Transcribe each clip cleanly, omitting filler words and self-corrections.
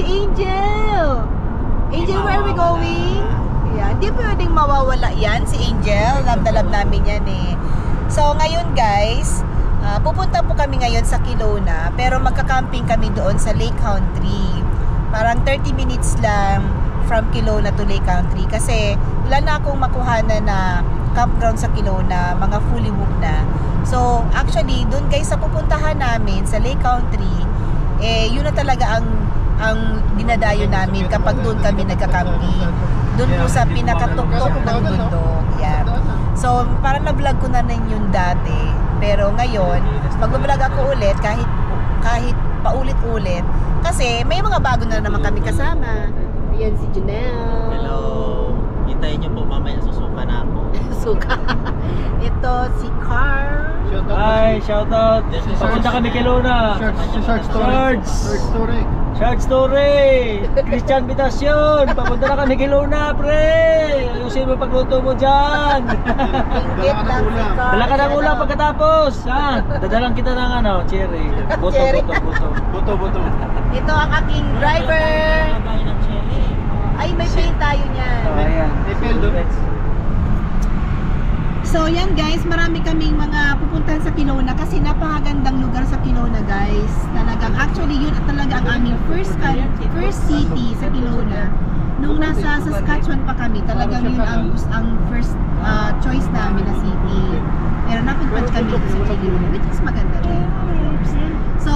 si Angel! Angel, where are we going? Yeah, hindi pwedeng mawawala yan, si Angel. Love na love namin yan eh. So, ngayon guys, pupunta po kami ngayon sa Kelowna, pero magka-camping kami doon sa Lake Country. Parang 30 minutes lang from Kelowna to Lake Country. Kasi wala na akong makuhanan na campground sa Kelowna, mga fully booked na. So, actually, doon guys sa pupuntahan namin sa Lake Country, yun na talaga ang dinadayo namin kapag doon kami nagka-camping. Doon po sa pinakatuktok ng bundok. Yeah. So, parang na-vlog ko na rin yun dati. Pero ngayon, mag-vlog ako ulit kahit paulit-ulit. Kasi may mga bago na naman kami kasama. Ayan si Janelle. Hello. Hintayin niyo po, mamaya susuka na ako. Suka. Ito si Carl. Hi, shoutout. Papunta kami Kelowna. Short story. Christian Vitasyon. Papunta na kami Kelowna, pre. Ayusin mo pagluto mo dyan. Ingit lang si Carl. Dala ka ng ulam pagkatapos. Ha? Dadalang kita ng cherry. Buto. Ito ang aking driver. Ay, may paint tayo niyan. Ayan. So yan guys, marami kaming mga pupuntahan sa Kelowna kasi napakagandang lugar sa Kelowna guys. Talagang actually yun at talaga ang aming first city sa Kelowna. Nung nasa Saskatchewan pa kami, talagang yun ang first choice namin na city. Pero napunta kami sa Kelowna, which is maganda rin. So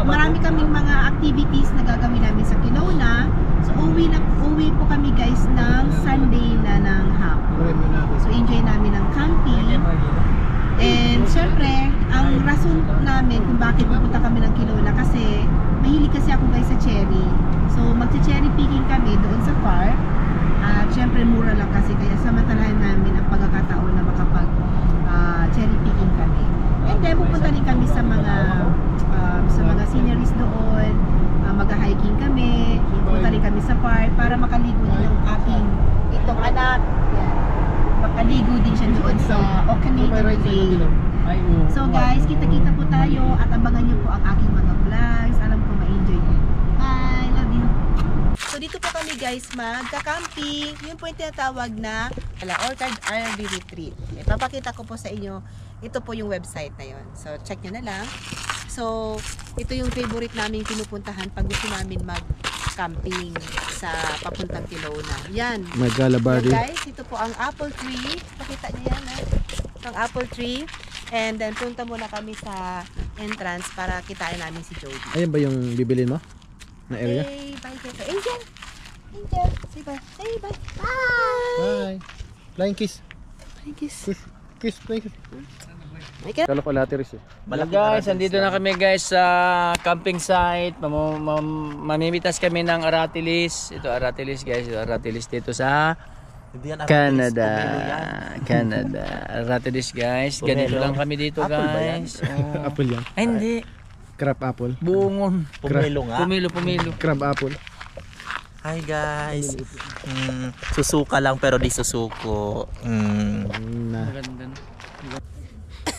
marami kaming mga activities na gagawin namin sa Kelowna. So uwi po kami guys ng Sunday na ng hapon. So enjoy namin ang camping. And syempre, ang rason namin kung bakit pupunta kami ng Kelowna kasi mahilig kasi ako guys sa cherry. So magche-cherry picking kami doon sa farm. Syempre mura lang kasi kaya samantalahan namin ang pagkakataon na makapag cherry picking kami. And then pupunta rin kami sa mga sceneries doon. Mag-hiking kami, pupunta rin kami sa park para makaligo din yung aking itong anak. Yan. Makaligo din siya doon sa Okanagan Bay. So guys, kita-kita po tayo at abangan nyo po ang aking mga vlogs. Alam ko ma-enjoy nyo. Bye! Love you! So dito po kami guys magka-camping. Yun po yung tinatawag na Orchard RV Retreat. Papakita ko po sa inyo. Ito po yung website na yun. So check nyo na lang. So, ito yung favorite namin pinupuntahan pag gusto namin mag-camping sa papuntang Kelowna. Yan. Yan guys, ito po ang apple tree. Pakita niyo yan ha. Ang apple tree. And then, punta muna kami sa entrance para kitain namin si Jody. Ayan ba yung bibilin mo? Na area? Hey, bye guys. Angel! Say bye. Say bye. Bye! Bye! Flying kiss. Flying kiss. Kiss, flying kiss. Kalo ko lateris eh. Guys, andito na kami guys sa camping site. Mamimitas kami ng Aratilis. Ito Aratilis guys, ito Aratilis dito sa Canada. Aratilis guys. Ganito lang kami dito guys. Apple yan. Ay hindi. Crab apple. Buongon. Pumilo nga. Pumilo. Crab apple. Hi guys. Susuka lang pero di susuko. Maganda.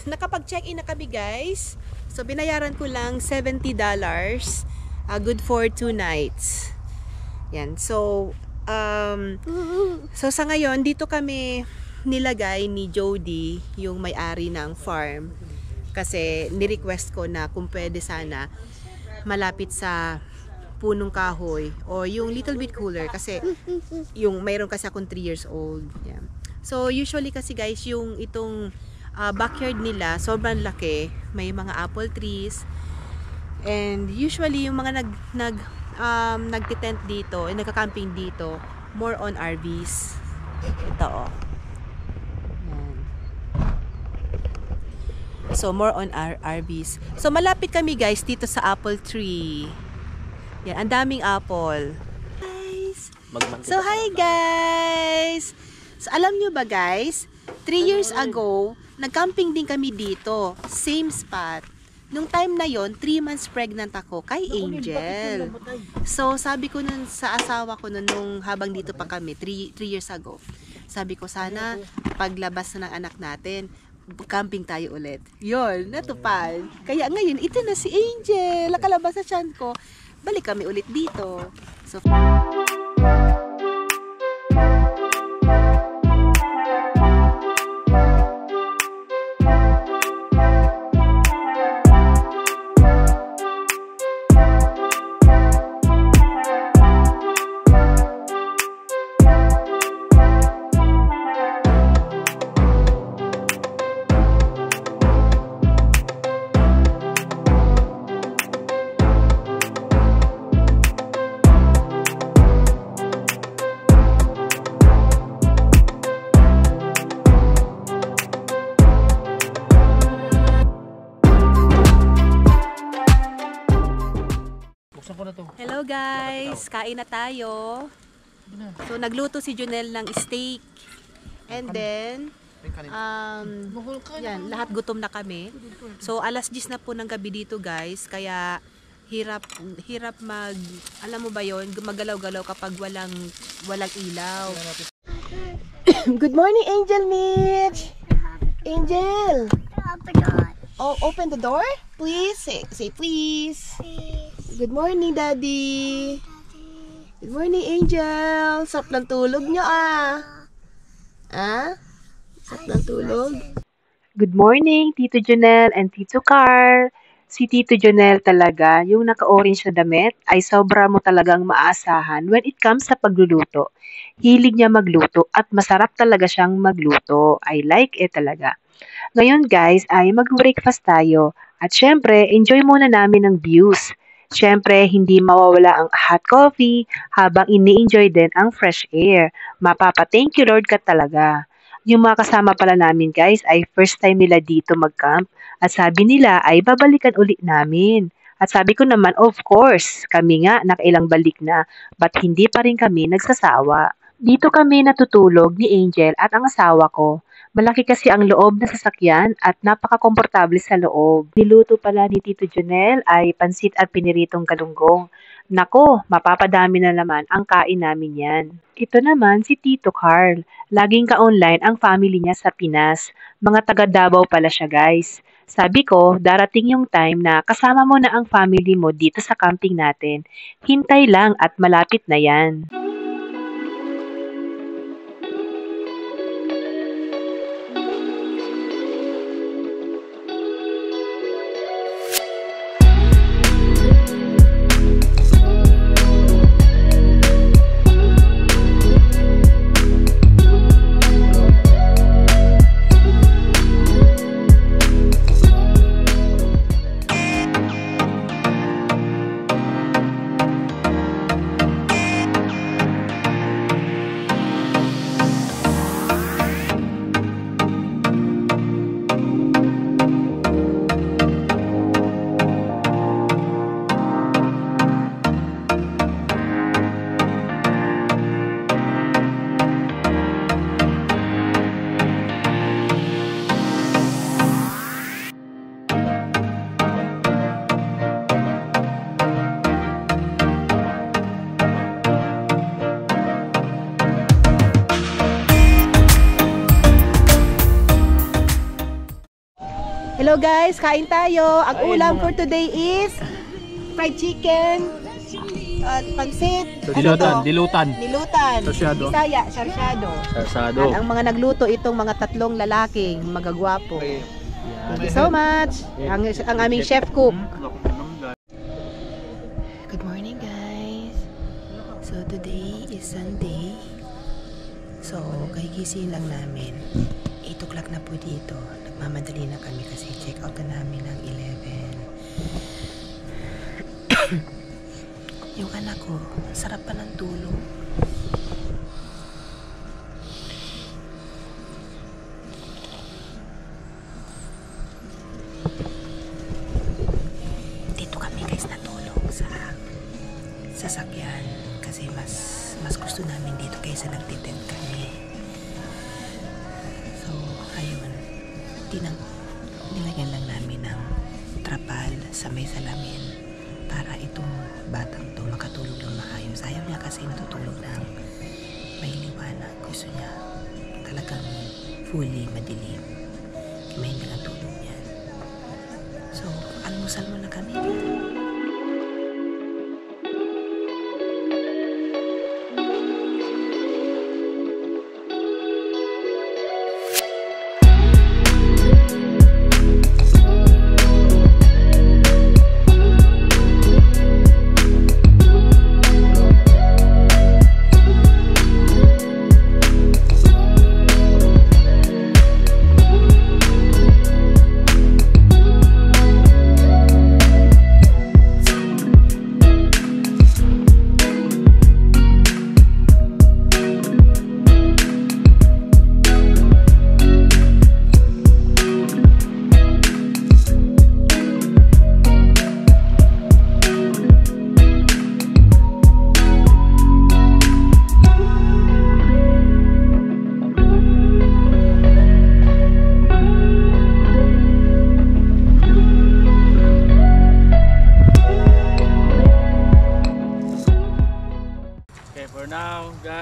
Nakapag-check-in na kami guys. So binayaran ko lang $70. Good for 2 nights. Yan. So sa ngayon dito kami nilagay ni Jody, yung may-ari ng farm. Kasi ni-request ko na kung pwede sana malapit sa punong kahoy o yung little bit cooler kasi yung mayroon kasi akong 3 years old. Yan. So usually kasi guys yung itong backyard nila sobrang laki, may mga apple trees, and usually yung mga nagtitent dito, nagka-camping dito, more on RVs. Ito yan. So more on RVs. So malapit kami guys dito sa apple tree. Yan, ang daming apple. Guys. So hi guys. So alam nyo ba guys, 3 years ago, nag-camping din kami dito. Same spot. Nung time na yon, 3 months pregnant ako kay Angel. So, sabi ko nun sa asawa ko nun, nung habang dito pa kami, 3 years ago. Sabi ko, sana paglabas na ng anak natin, camping tayo ulit. Yun, natupad. Kaya ngayon, ito na si Angel. Nakalabas sa tiyan ko. balik kami ulit dito. So, hello guys, kain na tayo. So nagluto si Junel ng steak. And then yan, lahat gutom na kami. So alas 10 na po ng gabi dito guys, kaya hirap alam mo ba yon, magalaw-galaw kapag walang ilaw. Good morning, Angel Mitch. Angel. Oh, open the door, please. Say please. Good morning, Daddy. Good morning, Angel. Sarap ng tulog nyo, Sarap ng tulog. Good morning, Tito Jonel and Tito Carl. Si Tito Jonel talaga, yung naka-orange na damit, ay sobra mo talagang maasahan when it comes sa pagluluto. Hilig niya magluto at masarap talaga siyang magluto. I like it talaga. Ngayon guys, ay mag-breakfast tayo. At syempre, enjoy muna namin ang views. Syempre, hindi mawawala ang hot coffee habang ini-enjoy din ang fresh air. Mapapa-thank you Lord ka talaga. Yung mga kasama pala namin guys ay first time nila dito mag-camp at sabi nila ay babalikan ulit namin. At sabi ko naman, of course, kami nga nakailang balik na, but hindi pa rin kami nagsasawa. Dito kami natutulog ni Angel at ang asawa ko. Malaki kasi ang loob na sasakyan at napaka-komportable sa loob. Niluto pala ni Tito Jonel ay pansit at piniritong galunggong. Nako, mapapadami na naman ang kain namin yan. Ito naman si Tito Carl. Laging ka-online ang family niya sa Pinas. Mga taga Davao pala siya guys. Sabi ko, darating yung time na kasama mo na ang family mo dito sa camping natin. Hintay lang at malapit na yan. Hello guys, kain tayo. Ang ulam for today is fried chicken at pansit. Dilutan. Sarsyado. Bisaya, sarsyado. Ang mga nagluto itong mga tatlong lalaking magagwapo. Thank you so much. Ang aming chef cook. Good morning guys. So today is Sunday. So kagigising lang namin. 8 o'clock na po dito. Nagmamadali na kami kasi check out na namin ng 11. Yung anak ko, sarap pa ng tulog. Dito kami guys natulog sa sasakyan kasi mas gusto namin dito kaysa nagtitent kami. So, ayun. Nilagyan lang namin ng trapal sa may salamin para itong batang to makatulog ng maayos. Ayaw niya kasi natutulog ng may liwanag. Gusto niya talagang fully madilim. Kaya hindi lang tulog niya. So, almusal muna kami.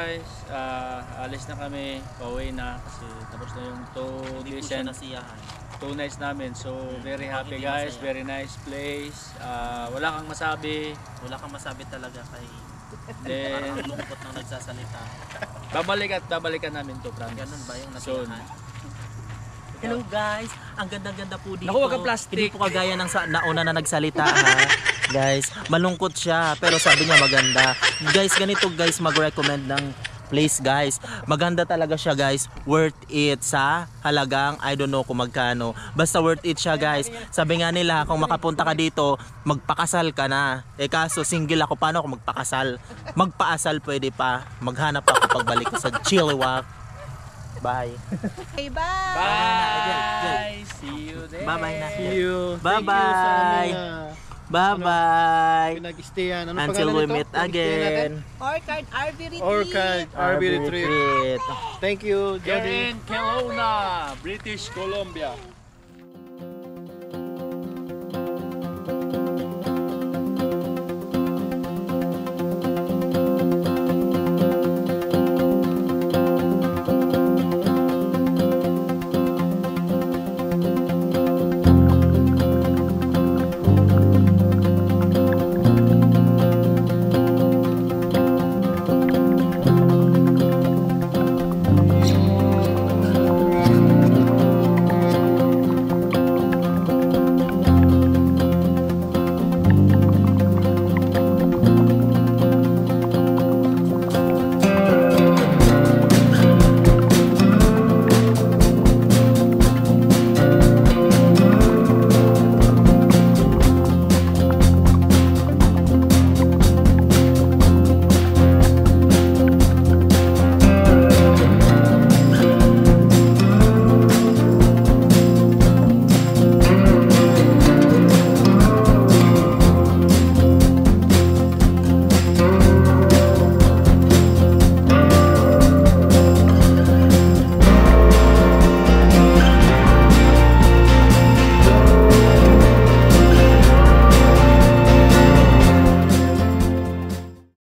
guys, alis na kami, pauwi na kasi tapos na yung 2 Hindi po days siya and nasiyahan. 2 nights namin. So very happy Hindi guys, masaya. very nice place. Wala kang masabi. Wala kang masabi talaga kay parang Then ang lungkot ng nagsasalita. babalikan namin to, promise. Ganun ba yung Soon. nasiyahan? Hello guys, ang ganda-ganda po dito. Naku, wag kang plastic. Hindi po kagaya ng nauna na nagsalita ha. Guys, malungkot siya pero sabi niya maganda. Guys, ganito guys mag-recommend ng place guys. Maganda talaga siya guys. Worth it sa halagang I don't know kung magkano. Basta worth it siya guys. Sabi nga nila kung makapunta ka dito, magpakasal ka na. Eh kaso single ako, paano ako magpakasal? Magpaasal pwede pa. Maghanap ako pagbalik ko sa Chilliwack. Bye. Okay, bye! Bye! See you there! Bye-bye na. See you. Bye-bye. Thank you sa aming, Bye-bye. pinag-stayan. Ano Until pangalan we nito? meet Pinag-stayan natin? again. Orchard RV Retreat. Orchid RV Retreat. Thank you, Jody. Here in Kelowna, British Columbia.